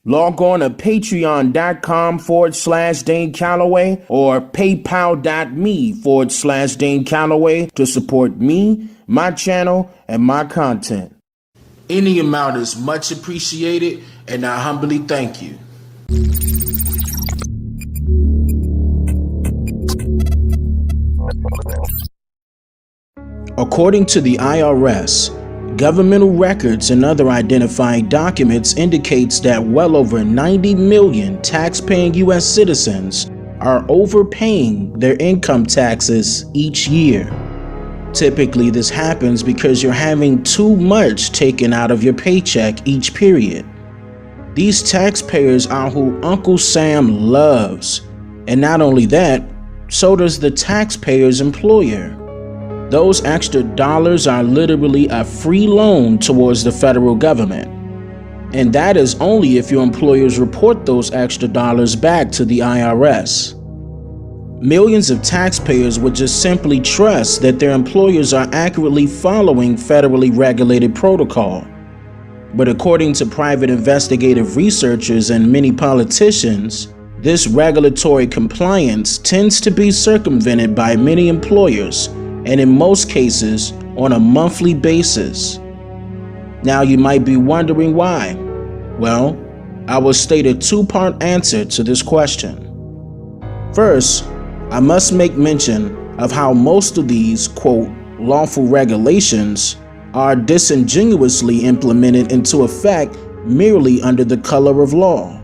Log on to patreon.com/Dane Calloway or paypal.me/Dane Calloway to support me, my channel, and my content. Any amount is much appreciated, and I humbly thank you. According to the IRS, governmental records and other identifying documents indicates that well over 90 million tax-paying U.S. citizens are overpaying their income taxes each year. Typically, this happens because you're having too much taken out of your paycheck each period. These taxpayers are who Uncle Sam loves, and not only that, so does the taxpayer's employer. Those extra dollars are literally a free loan towards the federal government. And that is only if your employers report those extra dollars back to the IRS. Millions of taxpayers would just simply trust that their employers are accurately following federally regulated protocol. But according to private investigative researchers and many politicians, this regulatory compliance tends to be circumvented by many employers, and in most cases, on a monthly basis. Now you might be wondering why. Well, I will state a two-part answer to this question. First, I must make mention of how most of these, quote, lawful regulations are disingenuously implemented into effect merely under the color of law.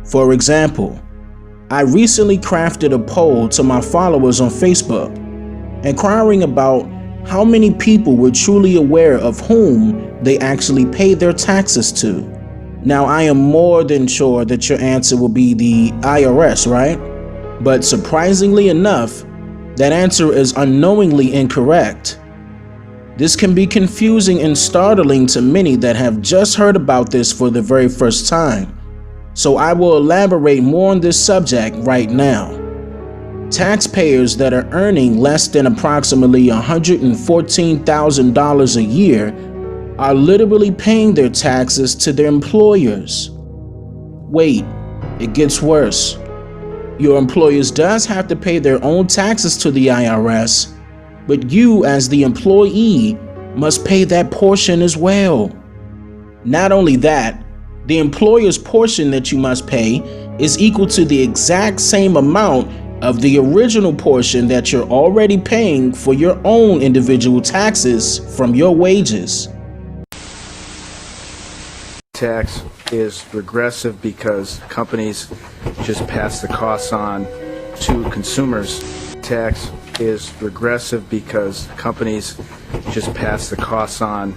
For example, I recently crafted a poll to my followers on Facebook, inquiring about how many people were truly aware of whom they actually pay their taxes to. Now, I am more than sure that your answer will be the IRS, right? But surprisingly enough, that answer is unknowingly incorrect. This can be confusing and startling to many that have just heard about this for the very first time. So I will elaborate more on this subject right now. Taxpayers that are earning less than approximately $114,000 a year are literally paying their taxes to their employers. Wait, it gets worse. Your employers does have to pay their own taxes to the IRS, but you as the employee must pay that portion as well. Not only that, the employer's portion that you must pay is equal to the exact same amount of the original portion that you're already paying for your own individual taxes from your wages. Tax is regressive because companies just pass the costs on to consumers. Tax is regressive because companies just pass the costs on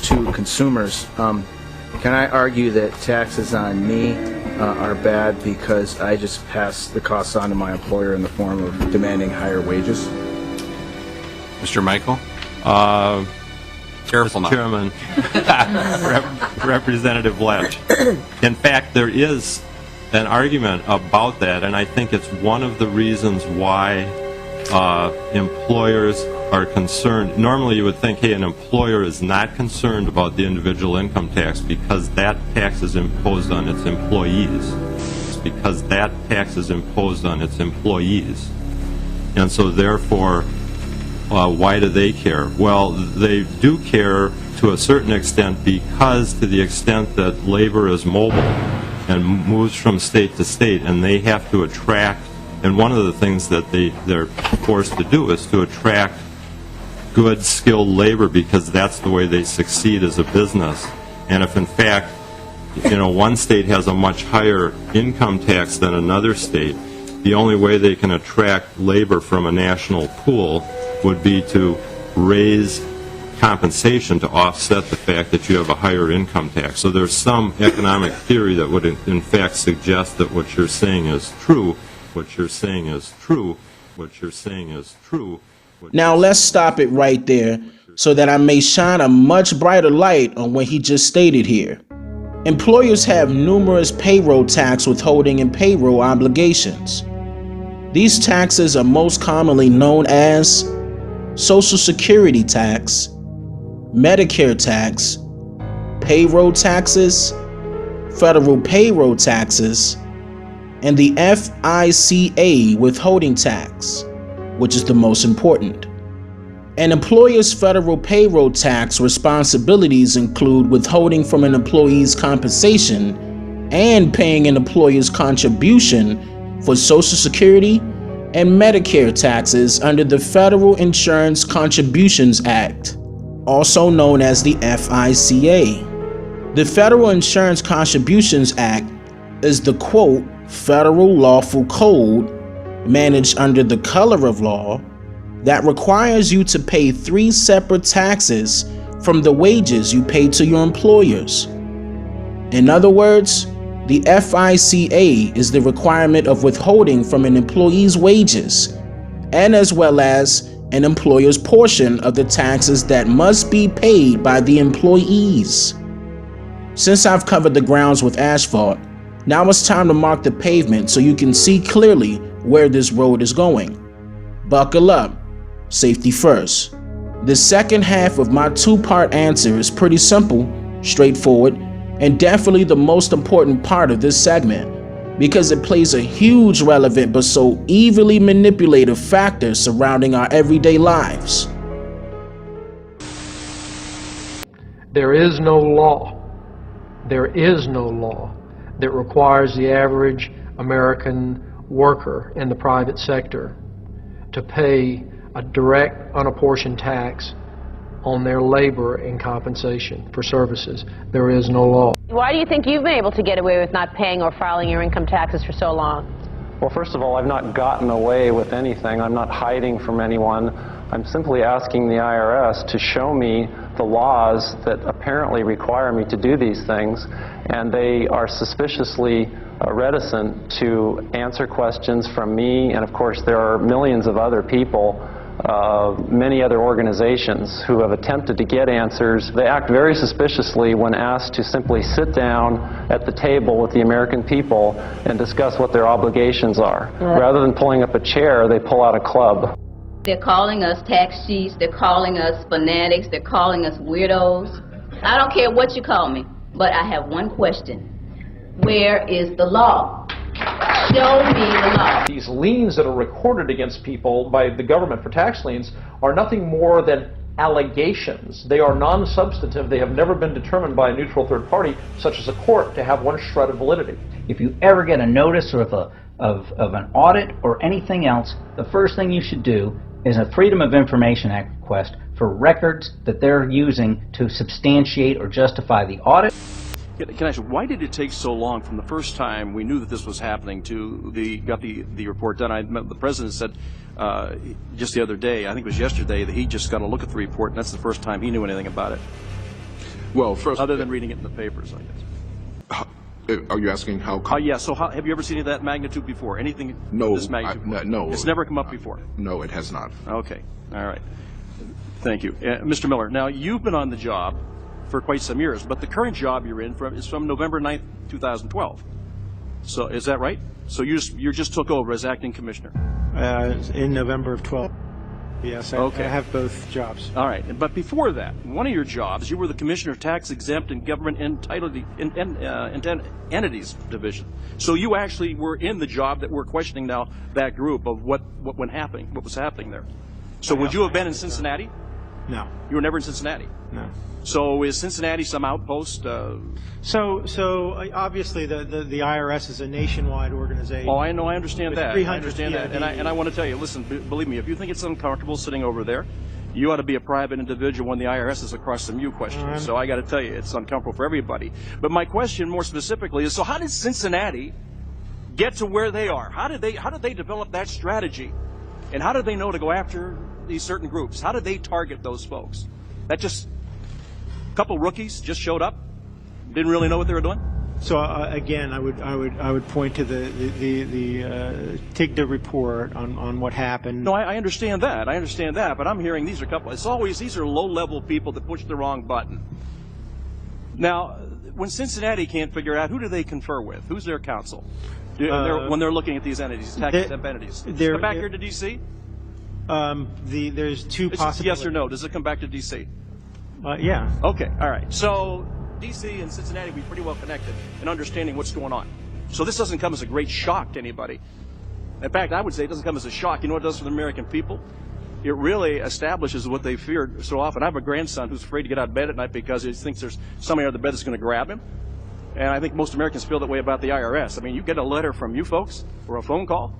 to consumers. Can I argue that taxes on me are bad because I just pass the costs on to my employer in the form of demanding higher wages? Mr. Michael? Careful now. Chairman, Representative Lynch. In fact, there is an argument about that, and I think it's one of the reasons why employers are concerned. Normally you would think, hey, an employer is not concerned about the individual income tax because that tax is imposed on its employees. Because that tax is imposed on its employees. And so therefore, why do they care? Well, they do care to a certain extent because to the extent that labor is mobile and moves from state to state, and they have to attract, and one of the things that they're forced to do is to attract good, skilled labor because that's the way they succeed as a business. And if in fact, one state has a much higher income tax than another state, the only way they can attract labor from a national pool would be to raise compensation to offset the fact that you have a higher income tax. So there's some economic theory that would in fact suggest that what you're saying is true, what you're saying is true, what you're saying is true. Now let's stop it right there so that I may shine a much brighter light on what he just stated here. Employers have numerous payroll tax, withholding, and payroll obligations. These taxes are most commonly known as Social Security tax, Medicare tax, payroll taxes, federal payroll taxes, and the FICA withholding tax, which is the most important. An employer's federal payroll tax responsibilities include withholding from an employee's compensation and paying an employer's contribution for Social Security and Medicare taxes under the Federal Insurance Contributions Act, also known as the FICA. The Federal Insurance Contributions Act is the, quote, federal lawful code managed under the color of law that requires you to pay 3 separate taxes from the wages you pay to your employers. In other words, the FICA is the requirement of withholding from an employee's wages, and as well as an employer's portion of the taxes that must be paid by the employees. Since I've covered the grounds with asphalt, now it's time to mark the pavement so you can see clearly where this road is going. Buckle up. Safety first. The second half of my 2-part answer is pretty simple, straightforward, and definitely the most important part of this segment because it plays a huge, relevant, but so evilly manipulative factor surrounding our everyday lives. There is no law that requires the average American worker in the private sector to pay a direct unapportioned tax on their labor and compensation for services. There is no law. Why do you think you've been able to get away with not paying or filing your income taxes for so long? Well, first of all, I've not gotten away with anything. I'm not hiding from anyone. I'm simply asking the IRS to show me the laws that apparently require me to do these things, and they are suspiciously reticent to answer questions from me, and of course there are millions of other people, many other organizations who have attempted to get answers. They act very suspiciously when asked to simply sit down at the table with the American people and discuss what their obligations are. Rather than pulling up a chair, they pull out a club. They're calling us tax cheats, they're calling us fanatics, they're calling us weirdos. I don't care what you call me, but I have one question. Where is the law? Show me the law. These liens that are recorded against people by the government for tax liens are nothing more than allegations. They are non-substantive. They have never been determined by a neutral third party, such as a court, to have one shred of validity. If you ever get a notice or of an audit or anything else, the first thing you should do is a Freedom of Information Act request for records that they're using to substantiate or justify the audit. Can I ask, why did it take so long from the first time we knew that this was happening to got the report done? The president said just the other day, I think it was yesterday, that he just got to look at the report, and that's the first time he knew anything about it. Well, first, other than reading it in the papers, I guess. Are you asking how? Yeah. So, have you ever seen that magnitude before? Anything this magnitude? No. It's never come up before. No, it has not. Okay. All right. Thank you, Mr. Miller. Now, you've been on the job for quite some years, but the current job you're in is from November 9th, 2012. So, is that right? So you just took over as acting commissioner? In November of 12. Yes, okay. I have both jobs. All right, but before that, one of your jobs, you were the Commissioner of Tax Exempt and Government Entities Division. So you actually were in the job that we're questioning now, that group of what was happening there. So would you have been in Cincinnati? No. You were never in Cincinnati? No. So is Cincinnati some outpost? So obviously the IRS is a nationwide organization. Oh, I know, I understand that. I understand that, PhDs. and I want to tell you, listen, believe me, if you think it's uncomfortable sitting over there, you ought to be a private individual when the IRS is across from you questioning. So I got to tell you, it's uncomfortable for everybody. But my question, more specifically, is: so how did Cincinnati get to where they are? How did they develop that strategy, and how did they know to go after these certain groups? How did they target those folks? That just a couple rookies just showed up, didn't really know what they were doing. So again, I would point to the TIGTA report on what happened. No, I understand that. I understand that. But I'm hearing these are low-level people that push the wrong button. Now, when Cincinnati can't figure out, who do they confer with? Who's their counsel when they're looking at these entities, tax-exempt entities? Does it come back here to D.C.? There's two possibilities. Yes or no? Does it come back to D.C.? Yeah. Okay. All right. So D.C. and Cincinnati, we're pretty well connected in understanding what's going on. So this doesn't come as a great shock to anybody. In fact, I would say it doesn't come as a shock. You know what it does for the American people? It really establishes what they feared so often. I have a grandson who's afraid to get out of bed at night because he thinks there's somebody under the bed that's going to grab him. And I think most Americans feel that way about the IRS. I mean, you get a letter from you folks or a phone call,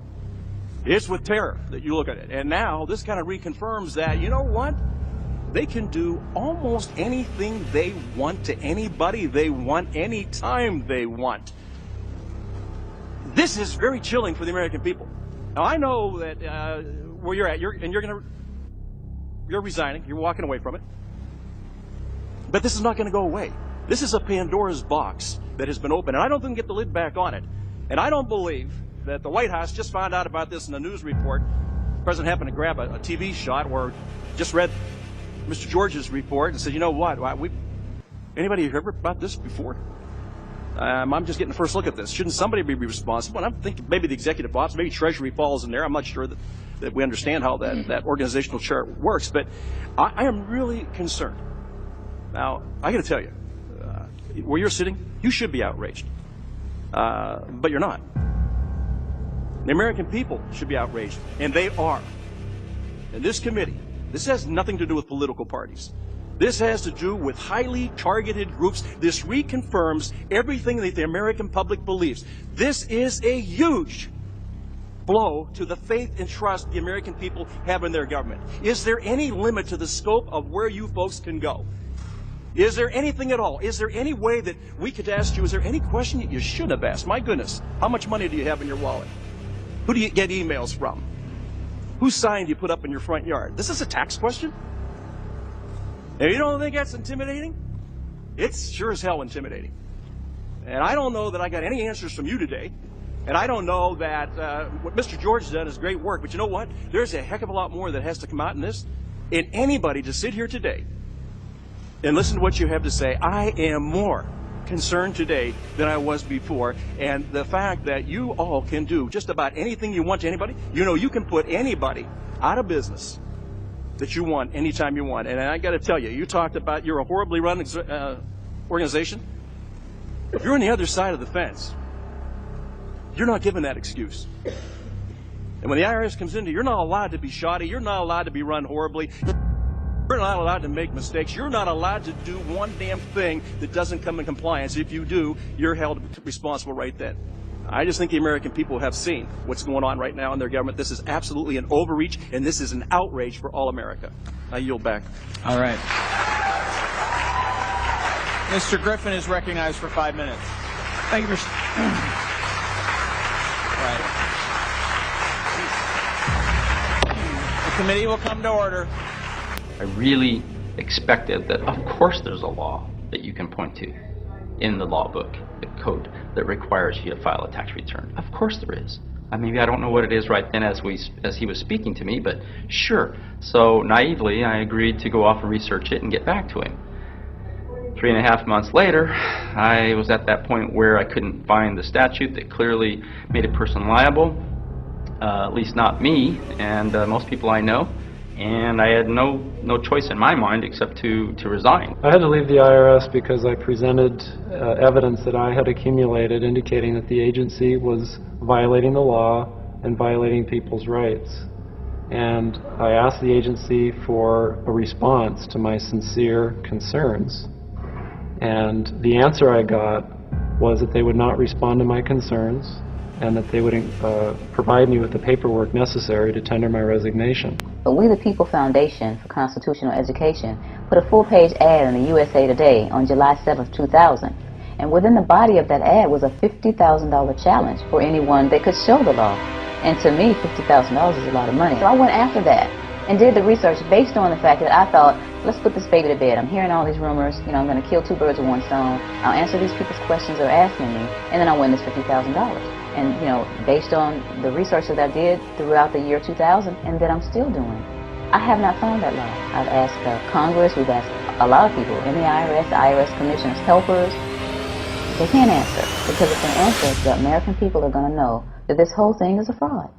it's with terror that you look at it. And now this kind of reconfirms that, you know what? They can do almost anything they want to anybody they want, anytime they want. This is very chilling for the American people. Now, I know that where you're at, you're resigning, you're walking away from it. But this is not going to go away. This is a Pandora's box that has been opened, and I don't think we can get the lid back on it. And I don't believe that the White House just found out about this in a news report. The president happened to grab a TV shot or just read Mr. George's report and said, you know what, anybody heard about this before? I'm just getting the first look at this. Shouldn't somebody be responsible? And I'm thinking maybe the executive office, maybe Treasury falls in there. I'm not sure that we understand how that organizational chart works, but I am really concerned. Now, I got to tell you, where you're sitting, you should be outraged, but you're not. The American people should be outraged, and they are. And this committee, this has nothing to do with political parties. This has to do with highly targeted groups. This reconfirms everything that the American public believes. This is a huge blow to the faith and trust the American people have in their government. Is there any limit to the scope of where you folks can go? Is there anything at all? Is there any way that we could ask you, is there any question that you should have asked? My goodness, how much money do you have in your wallet? Who do you get emails from? Whose sign do you put up in your front yard? This is a tax question? And you don't think that's intimidating? It's sure as hell intimidating. And I don't know that I got any answers from you today. And I don't know that what Mr. George has done is great work. But you know what? There's a heck of a lot more that has to come out in this. And anybody to sit here today and listen to what you have to say, I am more concerned today than I was before. And the fact that you all can do just about anything you want to anybody, you know, you can put anybody out of business that you want anytime you want. And I got to tell you, you talked about you're a horribly run organization. If you're on the other side of the fence, you're not given that excuse. And when the IRS comes in, you're not allowed to be shoddy. You're not allowed to be run horribly. You're not allowed to make mistakes. You're not allowed to do one damn thing that doesn't come in compliance. If you do, you're held responsible right then. I just think the American people have seen what's going on right now in their government. This is absolutely an overreach, and this is an outrage for all America. I yield back. All right. Mr. Griffin is recognized for 5 minutes. Thank you, Mr. Right. The committee will come to order. I really expected that, of course, there's a law that you can point to in the law book, the code that requires you to file a tax return. Of course there is. Maybe I don't know what it is right then as he was speaking to me, but sure. So naively, I agreed to go off and research it and get back to him. 3.5 months later, I was at that point where I couldn't find the statute that clearly made a person liable, at least not me and most people I know. And I had no choice in my mind except to resign. I had to leave the IRS because I presented evidence that I had accumulated indicating that the agency was violating the law and violating people's rights. And I asked the agency for a response to my sincere concerns. And the answer I got was that they would not respond to my concerns and that they would provide me with the paperwork necessary to tender my resignation. But We the People Foundation for Constitutional Education put a full-page ad in the USA Today on July 7, 2000. And within the body of that ad was a $50,000 challenge for anyone that could show the law. And to me, $50,000 is a lot of money. So I went after that and did the research based on the fact that I thought, let's put this baby to bed. I'm hearing all these rumors. You know, I'm going to kill 2 birds with 1 stone. I'll answer these people's questions they're asking me, and then I'll win this $50,000. And, you know, based on the research that I did throughout the year 2000 and that I'm still doing, I have not found that law. I've asked Congress, we've asked a lot of people in the IRS commissioners, helpers. They can't answer, because if they answer, the American people are going to know that this whole thing is a fraud.